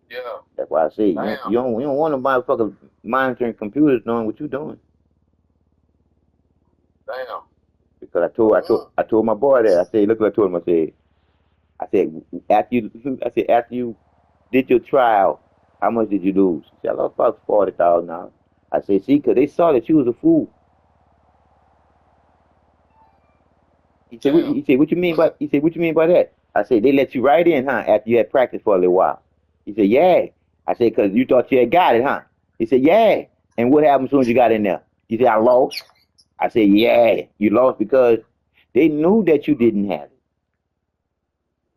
Yeah. That's why I say Damn. you don't want to motherfucker monitoring computers knowing what you're doing. Damn. Because Mm-mm. I told my boy that. I said, look what I told him. I said after you did your trial, how much did you lose? He said, I lost about $40,000. I said, see, because they saw that you was a fool. Damn. He said, what you mean by that? I said, they let you right in, huh? After you had practiced for a little while. He said, yeah. I said, because you thought you had got it, huh? He said, yeah. And what happened as soon as you got in there? He said, I lost. I said, yeah, you lost because they knew that you didn't have it.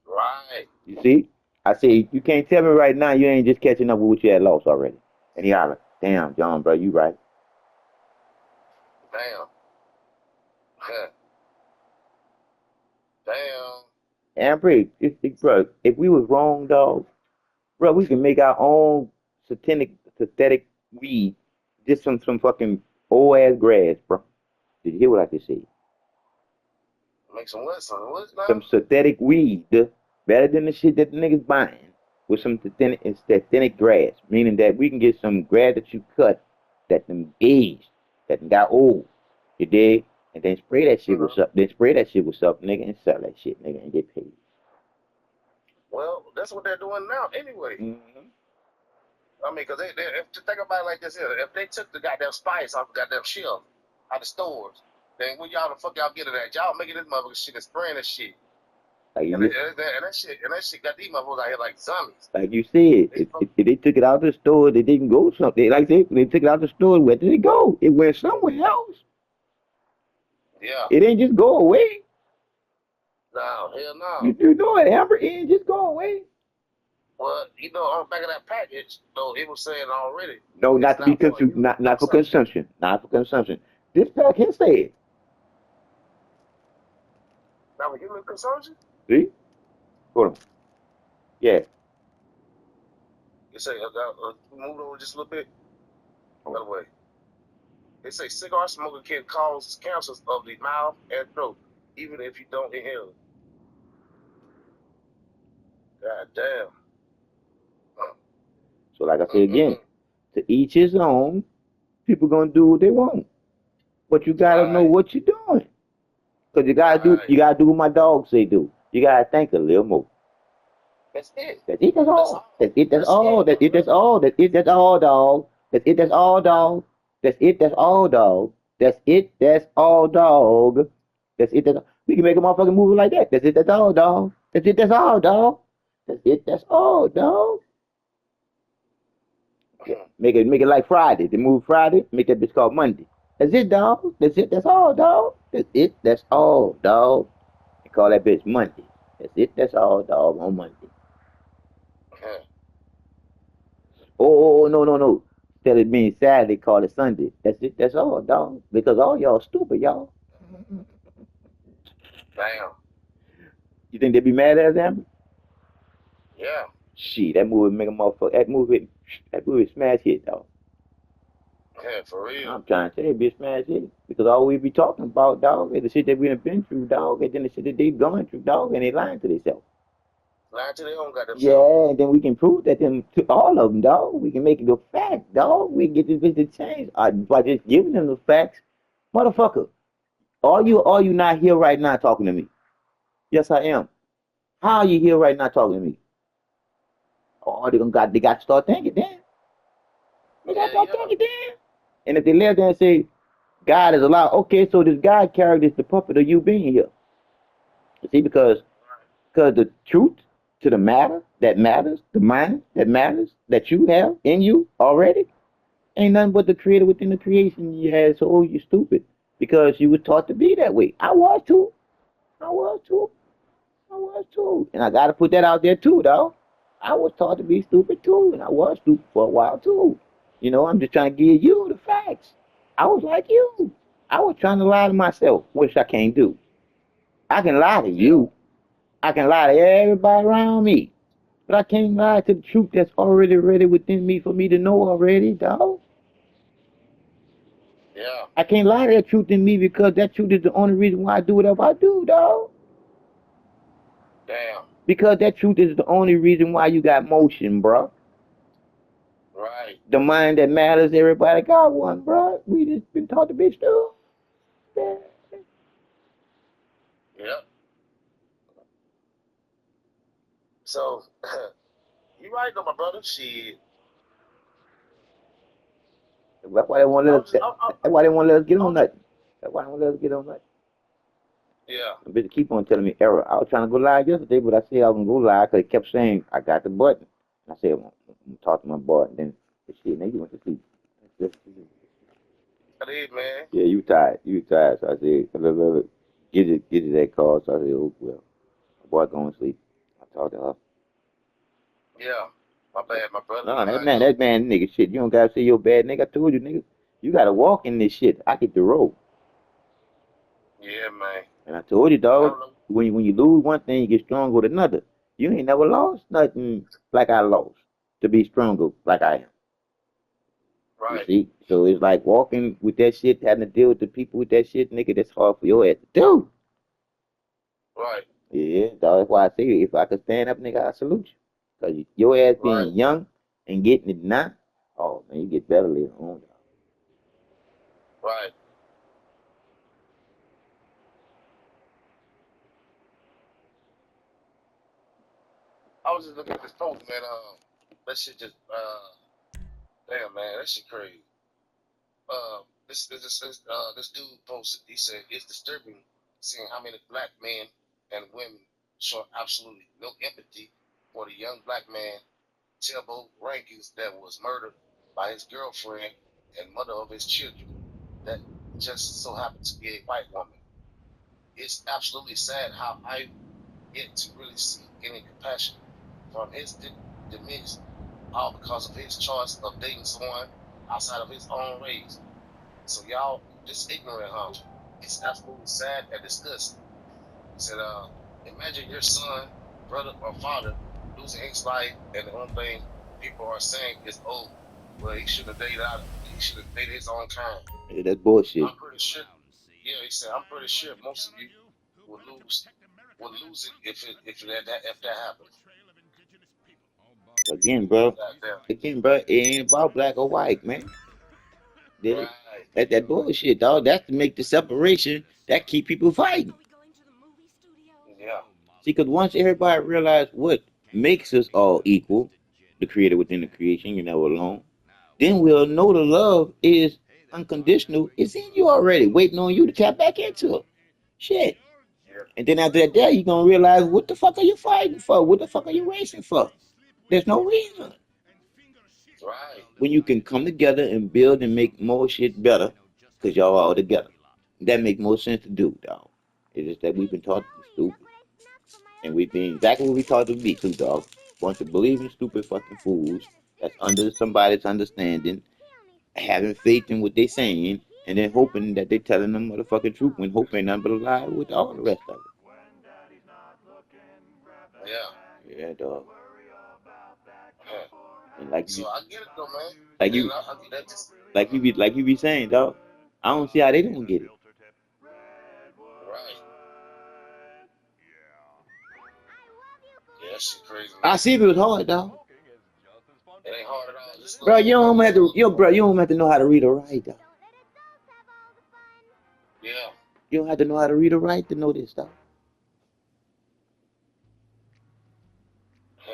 Right. You see? I said, you can't tell me right now you ain't just catching up with what you had lost already. And he hollered, damn, John, bro, you right. Damn. Damn. And bro, if we was wrong, dog, bro, we can make our own synthetic weed just from some fucking old ass grass, bro. Did you hear what I just said? Make some what? Some what now? Some synthetic weed, better than the shit that the niggas buying, with some synthetic grass, meaning that we can get some grass that you cut that them aged, that got old, you dig? And then spray that shit with Mm-hmm. something, then spray that shit with something, nigga, and sell that shit, nigga, and get paid. Well, that's what they're doing now anyway. Mm-hmm. I mean, because if to think about it like this here, if they took the goddamn spice off the goddamn shelf out of the stores, then when y'all the fuck y'all get it at? Y'all making this motherfucker shit and spraying this shit. Like And, you, and that shit got these motherfuckers out here like zombies. like you said, They if they took it out of the store, they didn't go something. Like they took it out of the store, where did it go? It went somewhere else. yeah. It didn't just go away. No, hell no. You know it, Amber. It didn't just go away. Well, you know, on the back of that package, though, it was saying already, No, it's not to be not for consumed, human not for consumption. consumption, not for consumption. This pack can say it. Not for human consumption? See? Hold on. Yeah. You say, move it over just a little bit. Hold By the way, they say cigar smoking can cause cancers of the mouth and throat, even if you don't inhale it. God damn. So, like I said again, Mm-mm-mm. to each his own. People gonna do what they want, but you gotta know Right, what you're doing. Cause right. you gotta do what my dog say do. You gotta think a little more. That's it. That's it. That's That's all. all. That's it. That's That's all. it. That's it. That's all. That's it. That's all, dog. That's it. That's all, dog. That's it. That's all, dog. That's it. That's all, dog. That's it. That's all. We can make a motherfucking movie like that. That's it. That's all, dog. That's it. That's all, dog. That's it. That's all, dog. Yeah. Make it like Friday. The movie Friday. Make that bitch called Monday. That's it, dog. That's it. That's all, dog. That's it. That's all, dog. They call that bitch Monday. That's it. That's all, dog. On Monday. No, no, no. Instead of being Saturday, call it Sunday. That's it. That's all, dog. Because all y'all stupid, y'all. Damn. You think they be mad at us, Amber? Yeah. Shit, that movie make a motherfucker. That movie smash hit, dog. Yeah, for real. I'm trying to tell you, bitch, smash hit. Because all we be talking about, dog, is the shit that we done been through, dog, and then the shit that they going through, dog, and they lying to themselves. Lying to their own goddamn self. Yeah, and then we can prove that them to all of them, dog. We can make it a fact, dog. We can get this bitch to change by just giving them the facts, motherfucker. Are you not here right now talking to me? Yes, I am. How are you here right now talking to me? Oh, they got to start thinking then. They got to Yeah, start yeah. thinking then. And if they live there and say God is alive, okay, so this God character is the puppet of you being here. You see, because the truth to the matter that matters, the mind that matters that you have in you already, ain't nothing but the creator within the creation you had. So you stupid because you were taught to be that way. I was too. I was too. I was too. And I got to put that out there too, though. I was taught to be stupid too, and I was stupid for a while too. You know, I'm just trying to give you the facts. I was like you. I was trying to lie to myself, which I can't do. I can lie to Yeah. you. I can lie to everybody around me. But I can't lie to the truth that's already ready within me for me to know already, dog. Yeah. I can't lie to that truth in me because that truth is the only reason why I do whatever I do, dog. Damn. Because that truth is the only reason why you got motion, bro. Right. The mind that matters, everybody got one, bro. We just been taught to be still. Yeah. Yep. So you right though, my brother. Shit. That's why they won't let I us. was just, That's why they won't let us get I on was just, nothing. That's why they won't let us get on nothing. yeah. The bitch keep on telling me error. I was trying to go live yesterday, but I said I was gonna go live because it kept saying I got the button. I said I'm gonna talk to my boy, and then shit, nigga went to sleep. I did, man. Yeah, you tired. You tired. So I said, look, look, look. Get it that call. So I said, oh well, my boy going to sleep. I talked to her. Yeah. My bad, my brother. No, You know how it go. that man, nigga, shit. You don't gotta say your bad, nigga. I told you, nigga. You gotta walk in this shit. I get the road. Yeah, man. And I told you, I dog, don't know. when you lose one thing, you get stronger with another. You ain't never lost nothing like I lost to be stronger like I am. You Right. see? So it's like walking with that shit, having to deal with the people with that shit, nigga, that's hard for your ass to do. Right. Yeah, dog, that's why I say if I could stand up, nigga, I salute you. Because your ass Right. being young and getting it now, oh, man, you get better later on, dog. Right. I was just looking at this post, man. That shit just damn, man, that shit crazy. This dude posted. He said it's disturbing seeing how many black men and women show absolutely no empathy for the young black man Tillbo Rankins that was murdered by his girlfriend and mother of his children. That just so happened to be a white woman. It's absolutely sad how I get to really see any compassion from his demise, all because of his choice of dating someone outside of his own race. So y'all just ignorant, huh? It's absolutely sad and disgusting. He said, imagine your son, brother, or father losing his life, and the only thing people are saying is, "Oh, well, he should have dated out. He should have dated his own kind." Yeah, that's bullshit. I'm pretty sure. Yeah, he said, I'm pretty sure most of you would lose it if that happens. Again, bro. Goddamn. Again, bro, it ain't about black or white, man. That, Right. that bullshit, dog. That's to make the separation that keep people fighting. Yeah. See, because once everybody realize what makes us all equal, the creator within the creation, you're never alone, then we'll know the love is unconditional. It's in you already, waiting on you to tap back into it. Shit. Yeah. And then after that, you're going to realize what the fuck are you fighting for? What the fuck are you racing for? There's no reason. Right. When you can come together and build and make more shit better, because y'all all together. That makes more sense to do, dog. It's just that we've been taught to be stupid. And we've been exactly what we taught to be too, dog. Bunch of believing stupid fucking fools that's under somebody's understanding, having faith in what they saying, and then hoping that they telling them motherfucking truth when hope ain't nothing but a lie with all the rest of Yeah. it. Yeah, dog. Huh. And So I get it though, man. like And you that just like you be saying, dog. I don't see how they don't get it. right. Yeah, that shit crazy, I man. see if it was hard, dog. It ain't hard at all. Just Bro, love, man. you don't have to know how to read or write, dog. Yeah. You don't have to know how to read or write to know this, dog. Huh.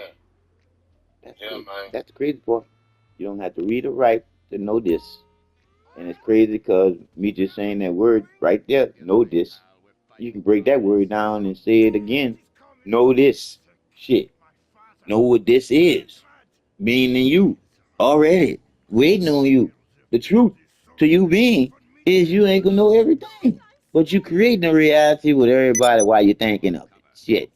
That's Yeah, crazy. man. That's the crazy part. You don't have to read or write to know this. And it's crazy because me just saying that word right there, know this. You can break that word down and say it again. Know this. Shit. Know what this is. Meaning you. Already. Waiting on you. The truth to you being is you ain't gonna know everything. But you creating a reality with everybody while you're thinking of it. Shit.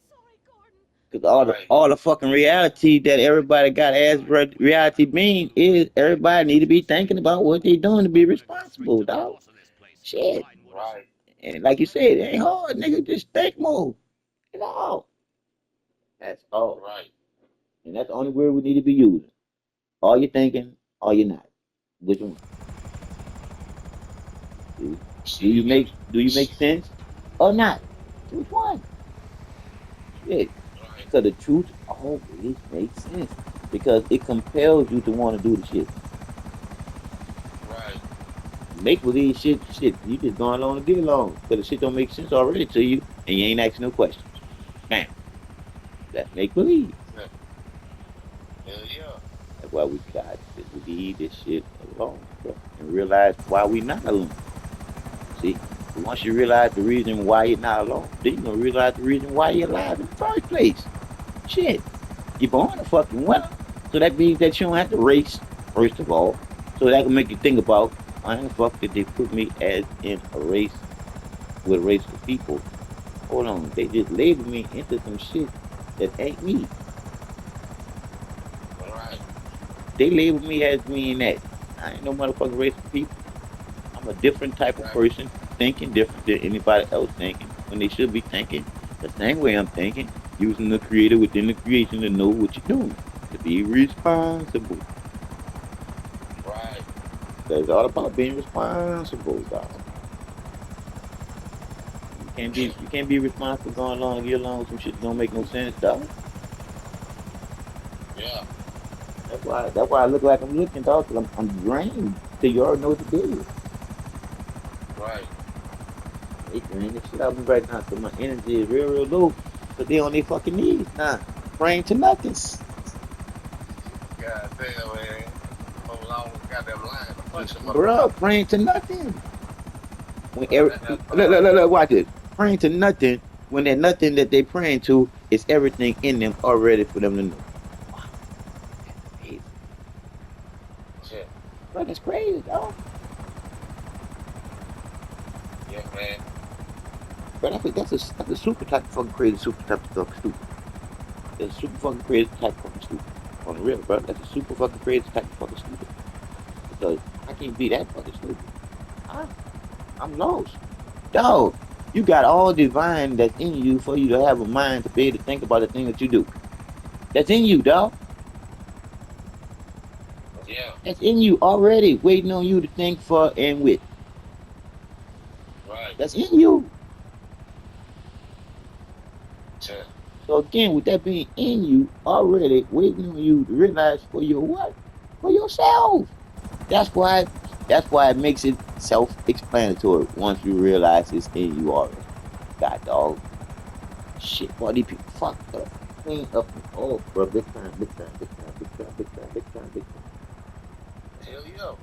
Cause Right. all the fucking reality that everybody got as reality being is everybody need to be thinking about what they doing to be responsible, dog. Shit. Right. And like you said, it ain't hard, nigga. Just think more. That's all. That's all. Right. And that's the only word we need to be using. All you thinking, all you not. Which one? Do, Shit, you get do you make shit. sense or not? Which one? Shit. Right. Because the truth always makes sense. because it compels you to want to do the shit. Right. Make believe shit. You just going along to get along because the shit don't make sense already to you, and you ain't asking no questions. Bam, that's make believe. Yeah. Hell yeah. That's why we got to leave this shit alone, bro, and realize why we not alone. See, once you realize the reason why you're not alone, then you're gonna realize the reason why you're alive in the first place. Shit, you're born a fucking winner, so that means that you don't have to race first of all. So that can make you think about why the fuck did they put me as in a race with a race of people? Hold on, they just labeled me into some shit that ain't me. Right. They labeled me as being that. I ain't no motherfucking race of people. I'm a different type of Right. person, thinking different than anybody else thinking, when they should be thinking the same way I'm thinking, using the creator within the creation to know what you're doing, to be responsible. Right. That's all about being responsible, dog. You can't be responsible going along and get along with some shit that don't make no sense, dog. Yeah. That's why I look like I'm looking, dog, 'cause I'm drained. So you already know what to do. Right. They drain the shit out of me right now, so my energy is real low. But they on their fucking knees now, praying to nothing. God damn, man. Hold on, goddamn line. A bunch of Bro, motherfuckers. praying to nothing. When Bro, every, that look, watch it. Praying to nothing when that nothing that they praying to is everything in them already for them to know. Wow, that's crazy. shit. Bro, that's crazy, dog. Yeah, man. But I think that's a super type of fucking crazy, super type of fucking stupid. That's a super fucking crazy type of fucking stupid. On the real, bro, that's a super fucking crazy type of fucking stupid. Because I can't be that fucking stupid. I, I'm lost. Dog, you got all divine that's in you for you to have a mind to be able to think about the thing that you do. That's in you, dog. Yeah. That's in you already, waiting on you to think for and with. Right. That's in you. Shit. So again, with that being in you already, waiting on you to realize for your what? For yourself. That's why. That's why it makes it self-explanatory once you realize it's in you already. God, dog. Shit, boy, these people fucked up. Clean up. Oh, bro, big time, big time, big time, big time, big time, big time, big time. Hell yeah.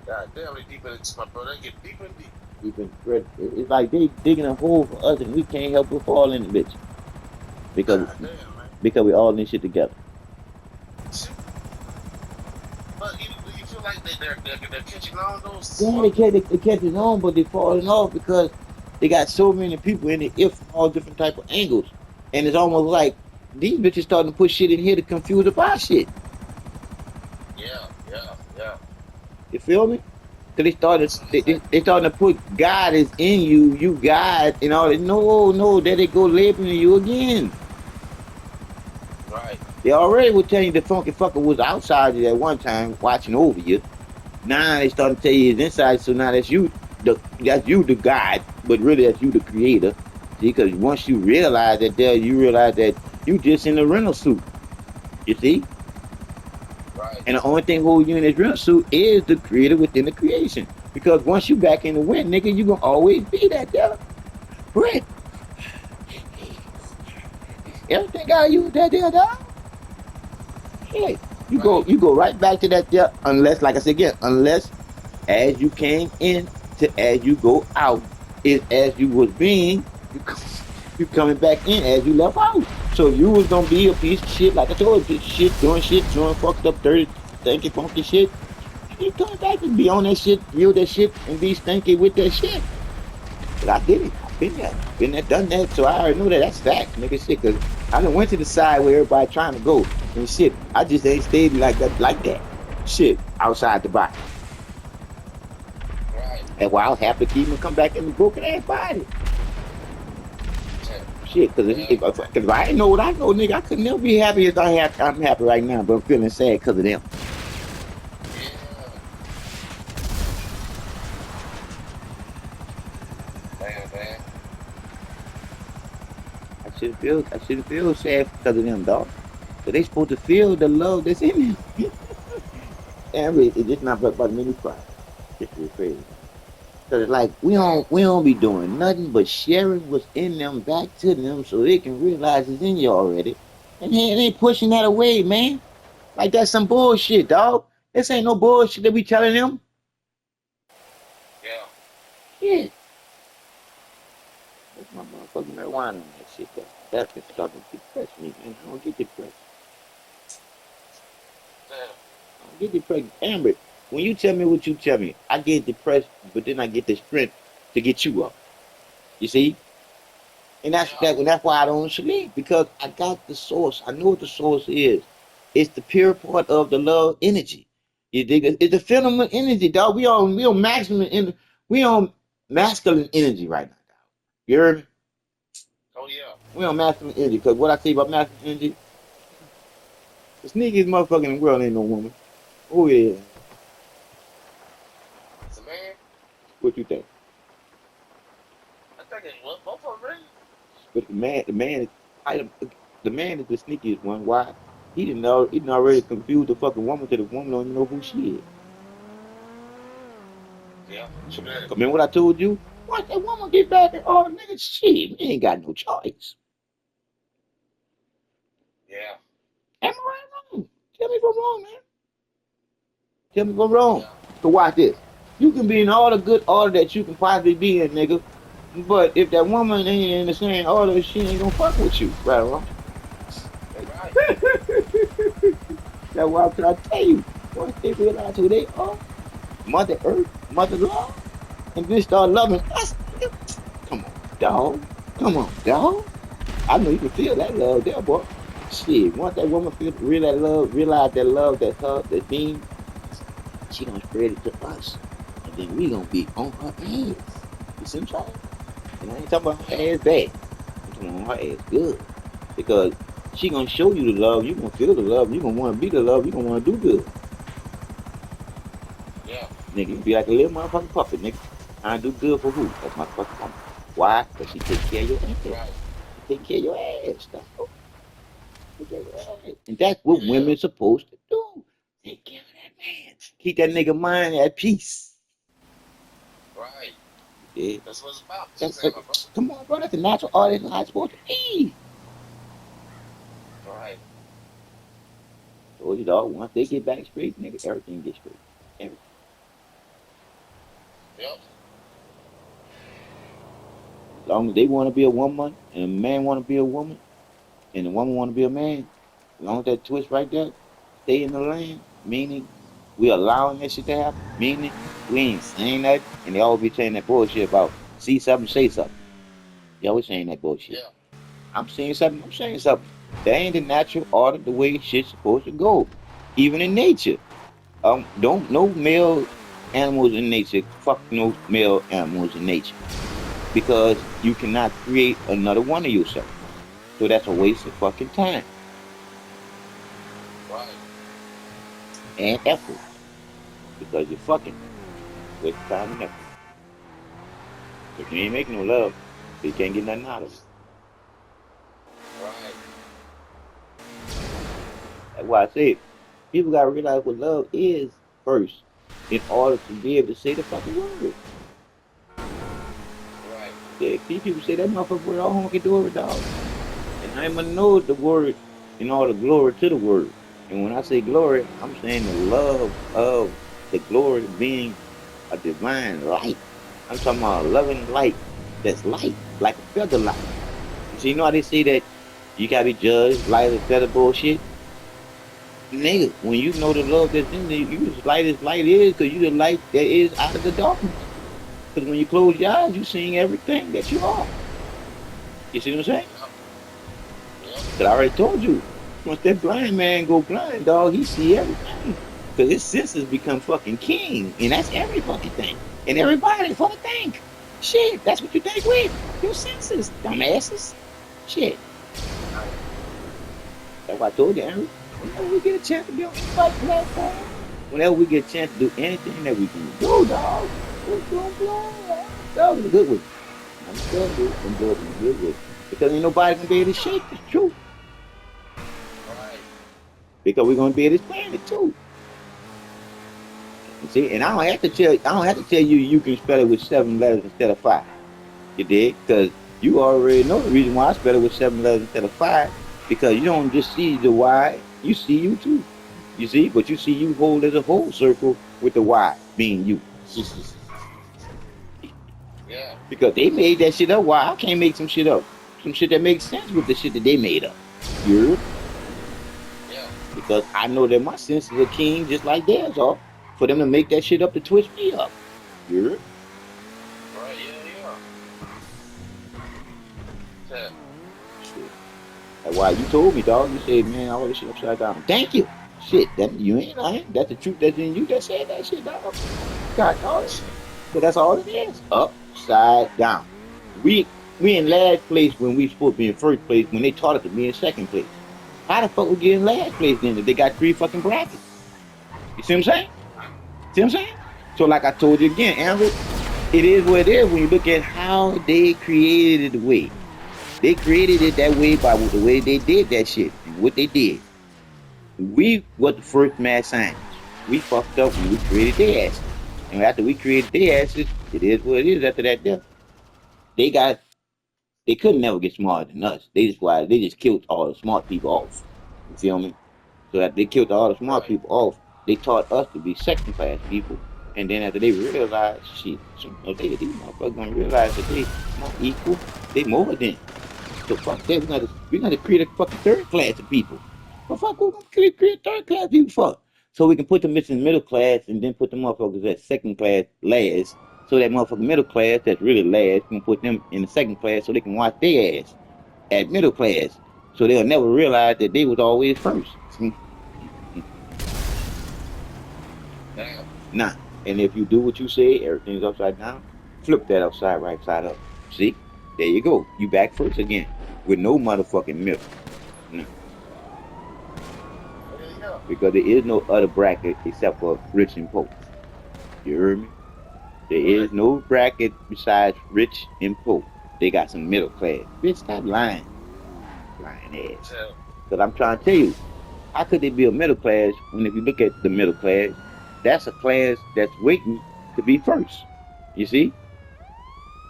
God damn, they deep in it, my brother. They get deeper and deeper. Even it's like they digging a hole for us and we can't help but fall in the bitch because God damn, man. we all in this shit together. Shit. But do you feel like they're catching on those Yeah, they catching on, but they falling off because they got so many people in it, if from all different type of angles, and it's almost like these bitches starting to put shit in here to confuse about shit. Yeah, yeah, yeah. You feel me? Cause they started That's what I'm they, saying. they, they starting to put God is in you, you God, and all that. No, there they go labeling you again. Right. They already were telling you the funky fucker was outside you at one time, watching over you. Now they starting to tell you it's inside, so now that's you the God, but really that's you the creator. See, because once you realize that you realize that you just in a rental suit. You see? Right. And the only thing holding you in this rental suit is the creator within the creation. Because once you back in the wind, nigga, you gonna always be that there. Brent, everything got you that there, dog. Shit. Right. You go right back to that there, unless, like I said again, unless as you came in to as you go out is as you was being, you coming back in as you left out. So if you was gonna be a piece of shit, like I told you, piece of shit, doing fucked up, dirty, stinky, funky shit, you coming back and be on that shit, feel that shit, and be stinky with that shit. But I did it. I've been there, done that. So I already know that that's fact, nigga. Shit, cause I done went to the side where everybody trying to go and shit. I just ain't stayed like that. Shit, outside the box. Right. And why I was happy to even come back in the broken ass body. Shit. Shit, cause Yeah. if I ain't know what I know, nigga, I could never be happy as I'm happy right now, but I'm feeling sad because of them. Yeah. Damn, man. I shouldn't feel sad because of them, dog. So they supposed to feel the love that's in them. And it's just not about many cry. It's real crazy. Cause it's like Damn. we don't be doing nothing but sharing what's in them back to them so they can realize it's in you already. And they ain't pushing that away, man. Like that's some bullshit, dog. This ain't no bullshit that we telling them. Yeah. Shit. That's my motherfucking marijuana on that shit, though. That's been starting to depress me, man. I don't get depressed. Damn. I don't get depressed. Amber, when you tell me what you tell me, I get depressed, but then I get the strength to get you up. You see? And Yeah. that's why I don't sleep because I got the source. I know what the source is. It's the pure part of the love energy. You dig it? It's the phenomenal energy, dog. We on maximum we on masculine energy right now, dog. You heard me? Oh yeah. We on masculine energy because what I say about masculine energy, the sneakiest motherfucker in the world ain't no woman. Oh yeah, It's a man. what you think? I think it was both of them. Really? But I, the man is the sneakiest one. Why? He didn't already confuse the fucking woman to the woman don't even know who she is. Yeah. True that. Remember what I told you? Once that woman get back and all the niggas, shit, we ain't got no choice. Yeah. Am I right or wrong? Tell me if I'm wrong, man. Tell me if I'm wrong. Yeah. So watch this. You can be in all the good order that you can possibly be in, nigga. But if that woman ain't in the same order, she ain't gonna fuck with you, right or wrong? Right. That's why I'm trying to tell you. Once they realize who they are, Mother Earth, Mother Love, and then start loving us, nigga. Come on, dog. Come on, dog. I know you can feel that love there, boy. Shit, once that woman realize that love that's her, that being, she gonna spread it to us. And then we gonna be on her ass. You see what I'm saying? And I ain't talking about her Yeah. ass bad. I'm talking about her ass good. Because she gonna show you the love, you gonna feel the love, you gonna wanna be the love, you gonna wanna do good. Yeah. Nigga, you be like a little motherfucking puppet, nigga. I do good for who? That motherfucking woman. Why? Because she take care of your ass. Right. She take care of your ass, dog. Take care of your ass. And that's what Yeah. women supposed to do. Take care of that man. Keep that nigga mind at peace. Right. Yeah. That's what it's about. Just That's, saying, my brother. come on, bro. That's the natural order it's how it's supposed to be. Right. Told you, dog. Once they get back straight, nigga, everything gets straight. Everything. Yep. As long as they want to be a woman and a man want to be a woman and the woman want to be a man, as long as that twist right there, stay in the lane, meaning we allowing that shit to happen, meaning we ain't saying that, and they always be saying that bullshit about see something, say something. They always saying that bullshit. Yeah. I'm saying something, I'm saying something. That ain't the natural order, the way shit's supposed to go. Even in nature. Don't no male animals in nature fuck no male animals in nature. Because you cannot create another one of yourself. So that's a waste of fucking time Right. and effort because you're fucking waste of time and effort. But you ain't making no love, so you can't get nothing out of it. Right. That's why I said people gotta realize what love is first in order to be able to say the fucking word. Right. Yeah, these people say that motherfucker word all honky dory dog. And I even know the word in all the glory to the word. And when I say glory, I'm saying the love of the glory being a divine light. I'm talking about a loving light that's light, like a feather light. You see, you know how they say that you gotta be judged, light as feather bullshit? Nigga, when you know the love that's in there, you as light as light is, because you the light that is out of the darkness. Because when you close your eyes, you seeing everything that you are. You see what I'm saying? Yep. Yep. Because I already told you, once that blind man go blind, dog, he see everything. Because his senses become fucking king. And that's every fucking thing. And everybody fucking think. Shit, that's what you think with. Your senses, dumbasses. Shit. Right. That's why I told you, Aaron. Whenever we get a chance to be on anybody's platform, whenever we get a chance to do anything that we can do, dog, we're doing dog in a good way. I'm telling you, I'm doing in a good way. Because ain't nobody gonna be able to shake the truth. Right. because we're gonna be able to explain it too. You see, and I don't have to tell you you can spell it with 7 letters instead of 5. You dig? Because you already know the reason why I spell it with 7 letters instead of 5. Because you don't just see the Y, you see you too. You see, but you see you whole as a whole circle with the Y being you. Yeah, Because they made that shit up. Why I can't make some shit up? Some shit that makes sense with the shit that they made up. You heard? yeah. Because I know that my senses are keen just like theirs are. For them to make that shit up to twist me up. You heard? Right, yeah, yeah. Yeah. Shit. That's why you told me, dog. You said, man, all this shit upside down. Thank you. Shit, that you ain't lying. That's the truth that's in you that said that shit, dog. God, dog. So that's all it is. Upside down. We in last place when we supposed to be in first place when they taught us to be in second place. How the fuck we get in last place then if they got 3 fucking brackets? You see what I'm saying? See what I'm saying? So like I told you again, Amber, it is what it is when you look at how they created it the way. They created it that way by the way they did that shit. What they did. We was the first mad scientists. We fucked up when we created their asses. And after we created their asses, it is what it is after that death. They got they couldn't never get smarter than us. They just killed all the smart people off. You feel me? So after they killed all the smart Right. people off, they taught us to be second class people. And then after they realized, shit, these motherfuckers gonna realize that they not equal, they more than. So fuck that, we gotta create a fucking third class of people. Well fuck we're gonna create third class people for? So we can put them in middle class and then put the motherfuckers at second class last. So that motherfucking middle class that's really last can put them in the second class so they can watch their ass at middle class. So they'll never realize that they was always first. Damn. Nah. And if you do what you say, everything's upside down, flip that upside right side up. See? There you go. You back first again. With no motherfucking middle. No. Yeah, yeah. Because there is no other bracket except for rich and poor. You heard me? There Right. is no bracket besides rich and poor. They got some middle class. Bitch, stop lying. Lying ass. Yeah. Because I'm trying to tell you, how could they be a middle class when if you look at the middle class, that's a class that's waiting to be first. You see?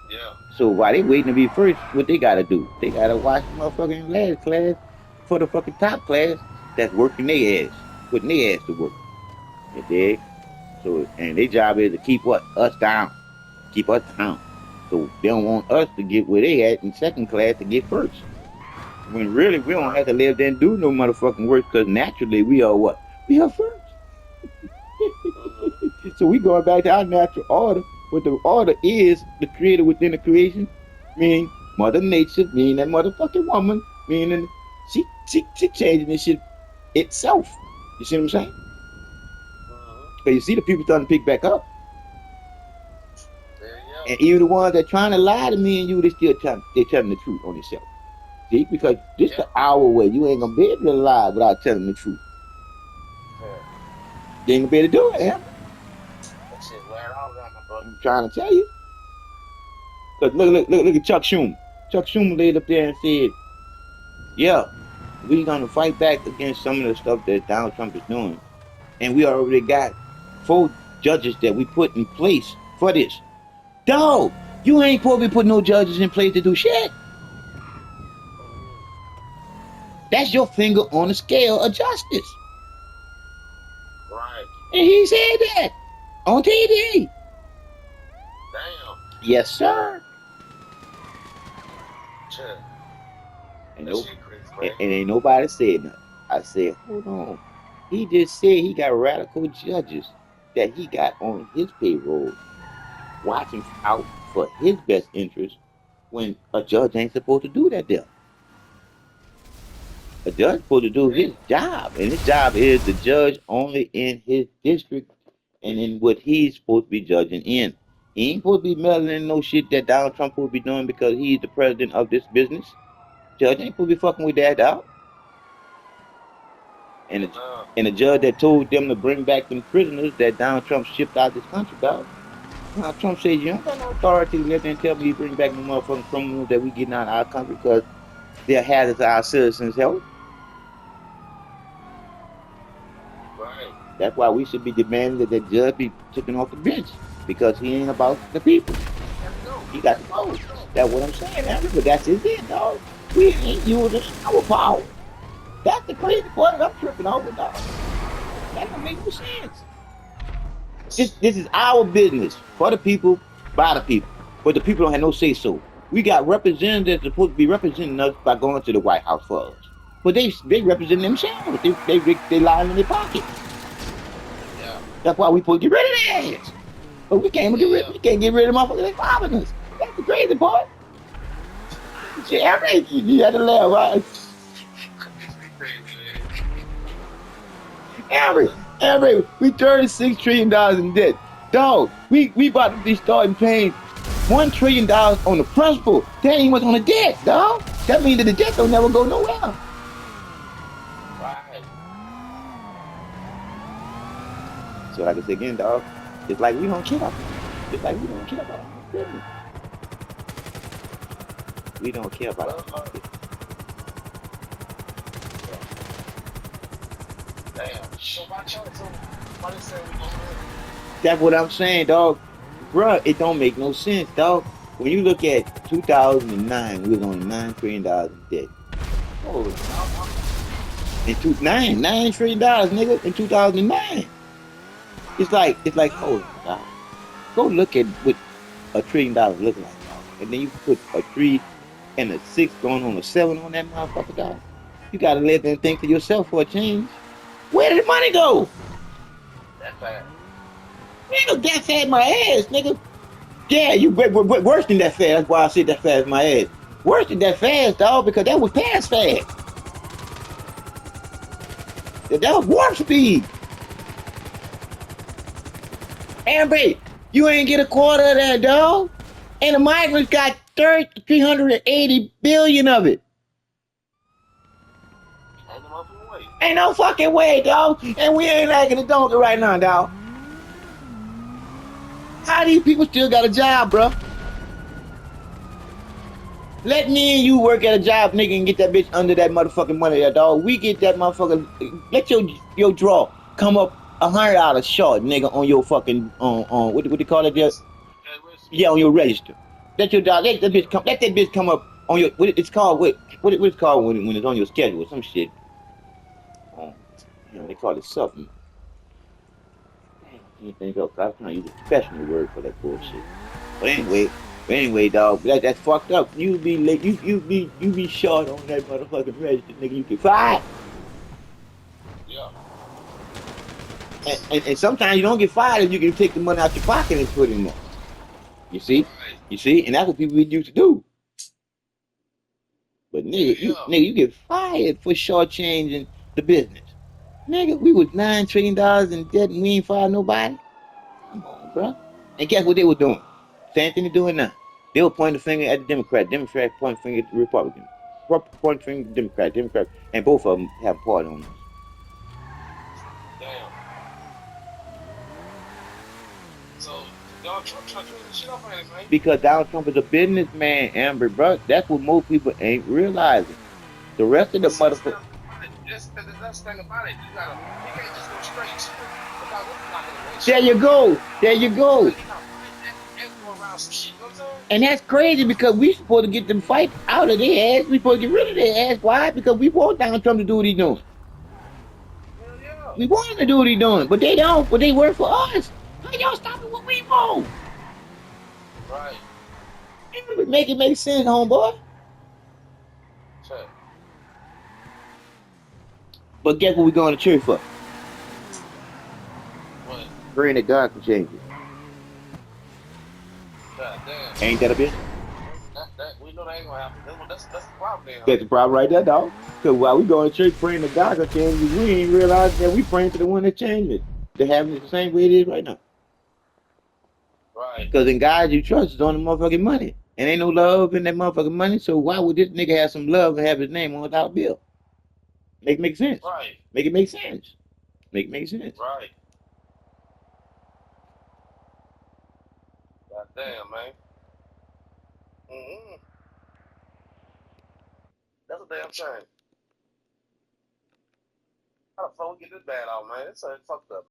Yeah. So while they waiting to be first, what they gotta do? They gotta watch the motherfucking last class for the fucking top class that's working their ass, putting their ass to work. You dig? So and their job is to keep what? Us down. Keep us down. So they don't want us to get where they at in second class to get first. When really we don't Right. have to live there and do no motherfucking work because naturally we are what? We are first. Mm-hmm. So we going back to our natural order. What the order is the creator within the creation, meaning Mother Nature, meaning that motherfucking woman, meaning she changing this shit itself. You see what I'm saying? Mm-hmm. Because you see the people starting to pick back up. There you go. And even the ones that trying to lie to me and you, they telling the truth on themselves. See, because this Yeah. the hour where you ain't gonna be able to lie without telling the truth. Yeah. You ain't gonna be able to do it, Amber. That shit wear all around my brother. I'm trying to tell you. Because look at Chuck Schumer. Chuck Schumer laid up there and said, yeah, we gonna fight back against some of the stuff that Donald Trump is doing. And we already got 4 judges that we put in place for this. Dog, you ain't supposed to be putting no judges in place to do shit. Mm-hmm. That's your finger on the scale of justice. Right. And he said that on TV. Damn. Yes, sir. Shit. And, That no, shit crazy, and man. ain't nobody said nothing. I said, hold on. He just said he got radical judges that he got on his payroll watching out for his best interest when a judge ain't supposed to do that there. A judge supposed to do Damn. his job, and his job is to judge only in his district and in what he's supposed to be judging in. He ain't supposed to be meddling in no shit that Donald Trump will be doing because he's the president of this business. Judge ain't supposed to be fucking with that dog. And Hell the, no. and the judge that told them to bring back them prisoners that Donald Trump shipped out this country, dog. Donald Trump said, you don't got no authority to let them tell me you bring back no motherfucking criminals that we getting out of our country because they're hazards to our citizens' health. That's why we should be demanding that the judge be taken off the bench because he ain't about the people. Got to go. He got to Got go. to go. That's what I'm saying, man. But that's just it, dog. We ain't using our power. That's the crazy part that I'm tripping over, dog. That don't make no sense. This is our business for the people, by the people. But the people don't have no say so. We got representatives that's supposed to be representing us by going to the White House for us. But they represent themselves. They lying in their pocket. Yeah. That's why we supposed to get rid of their ass. But Yeah. we can't get rid of motherfuckers that's robbing us. That's the crazy part. Shit, you had to laugh, right? Every, we $36 trillion in debt. Dog, we about to be starting paying $1 trillion on the principal. That ain't what's on the debt, dog. That means that the debt don't never go nowhere. Right. So like I said again, dog, it's like we don't care about them. It's like we don't care about our own business. We don't care about Well, our own business. damn. Show my chance. So, why they say we go there? That's what I'm saying, dog. Bruh, it don't make no sense, dog. When you look at 2009, we was on $9 trillion in debt. Holy in $9 trillion, nigga, in 2009. It's like, hold on, dog. Go look at what $1 trillion look like, dog. And then you put a 3 and a 6 going on a 7 on that motherfucker, dog. You gotta let them think for yourself for a change. Where did the money go? That bad. Nigga, that fat my ass, nigga. Yeah, you worse than that fast. That's why I said that fast my ass. Worse than that fast, dog, because that was past fast. That was warp speed. And babe, you ain't get a quarter of that, dog. And the migrants got 380 billion of it. Ain't no motherfucking way. Ain't no fucking way, dog. And we ain't liking the donkey right now, dog. How these people still got a job, bro? Let me and you work at a job, nigga, and get that bitch under that motherfucking money there, dog. We get that motherfucker. Let your draw come up $100 short, nigga, on your fucking what they call it there? Okay, listen. Yeah, on your register. Let your dog let that bitch come up on your it's called what it's called when it's on your schedule, some shit. They call it something. Damn, I can't think of. I was trying to use a professional word for that bullshit. But anyway, dog, that's fucked up. You be late. You be short on that motherfucking register, nigga. You get fired. Yeah. And sometimes you don't get fired if you can take the money out your pocket and put it in there. You see, Right. and that's what people used to do. But nigga, Yeah. you get fired for shortchanging the business. Nigga, we was $9 trillion in debt and we ain't fired nobody. Come on, bro. And guess what they were doing? Same thing they're doing now. They were pointing the finger at the Democrat. Democrat pointing the finger at the Republican. Pointing the finger at the Democrat. And both of them have a part on us. Damn. So, Donald Trump trying to clean this shit up, ain't it, man? Because Donald Trump is a businessman, Amber, bro. That's what most people ain't realizing. The rest of the But see, that's the motherfucker. thing about it. That's the thing about it. You can't just go straight to it without looking like an There election. you go. There you go. You gotta fight and go around some shit, you know what I'm saying? And that's crazy because we supposed to get them fight out of their ass. We supposed to get rid of their ass. Why? Because we want Donald Trump to do what he's doing. Hell yeah. We want him to do what he's doing, but they don't. But they work for us. How y'all stopping what we want? Right. Make it make sense, homeboy. Check. But guess what we going to church for? What? Praying that God can change it. God damn. Ain't that a bitch? We know that ain't gonna happen. That's the problem there, huh? That's the problem right there, dog. Because while we going to church praying that God can change it, we ain't realizing that we praying to the one that changed it. To have it the same way it is right now. Right. Because in God you trust is on the motherfucking money. And ain't no love in that motherfucking money, so why would this nigga have some love and have his name on a dollar bill? Make sense. Right. Make it make sense. Make sense. Right. God damn, man. Mm-hmm. That's a damn shame. How the fuck we get this bad out, man? It's fucked up.